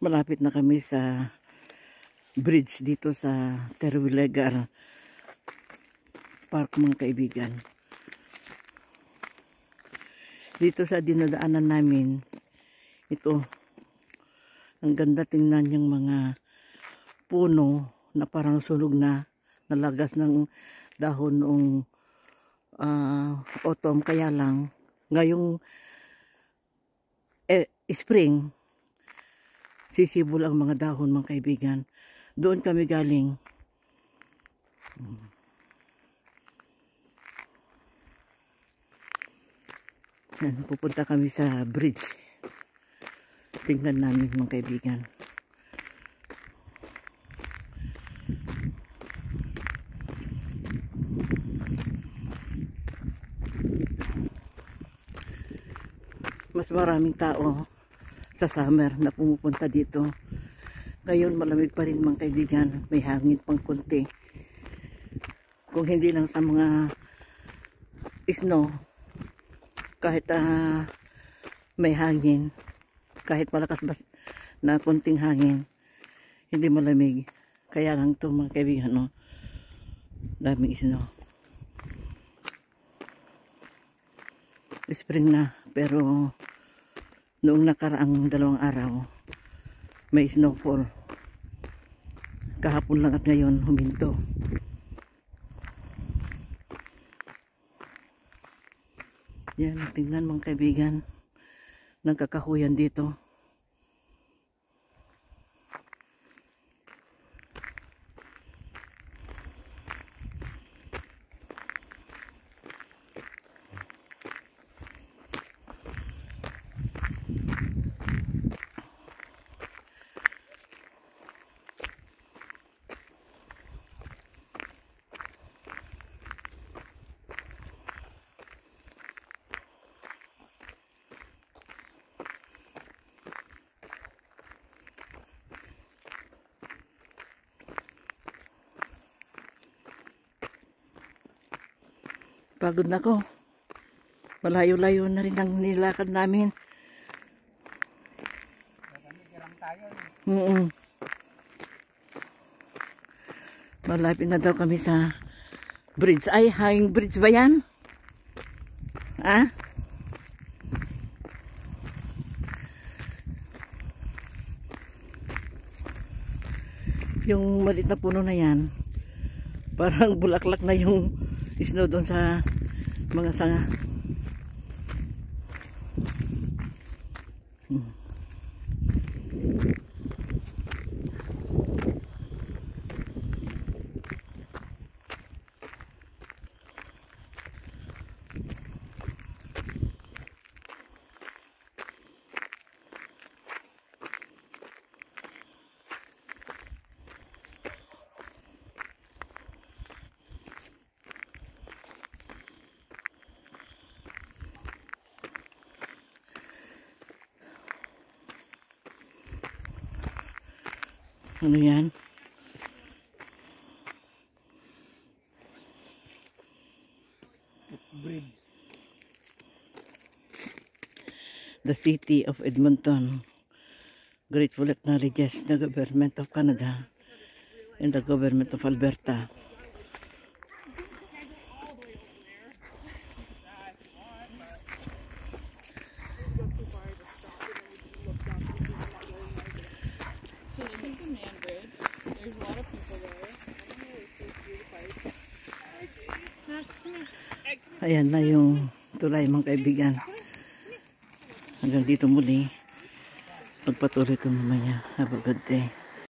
Malapit na kami sa bridge dito sa Terwillegar Park, mga kaibigan. Dito sa dinadaanan namin, ito, ang ganda tingnan yung mga puno na parang sunog na, nalagas ng dahon noong autumn. Kaya lang, ngayong spring, sisibol ang mga dahon, mga kaibigan. Doon kami galing. Yan, pupunta kami sa bridge. Tingnan namin, mga kaibigan. Mas maraming tao sa summer na pumupunta dito. Ngayon malamig pa rin, mga kaibigan. May hangin pang konti. Kung hindi lang sa mga snow, kahit may hangin, kahit malakas na konting hangin, hindi malamig. Kaya lang ito, mga kaibigan, no? Daming snow. Spring na, pero noong nakaraang 2 araw, may snowfall. Kahapon lang at ngayon huminto. Yan, tingnan, mga kaibigan, ng kakahuyan dito. Pagod na ko. Malayo-layo na rin ang nilakad namin. Malapit na daw kami sa bridge. Ay, hanging bridge ba yan? Ha? Yung maliit na puno na yan, parang bulaklak na yung snow doon sa mga sanga. Ano yan? Bridge. The city of Edmonton gratefully acknowledges the government of Canada and the government of Alberta. Ayan na yung tulay, mga kaibigan. Hanggang dito muli. Magpatuloy ko mamaya. Have a good day.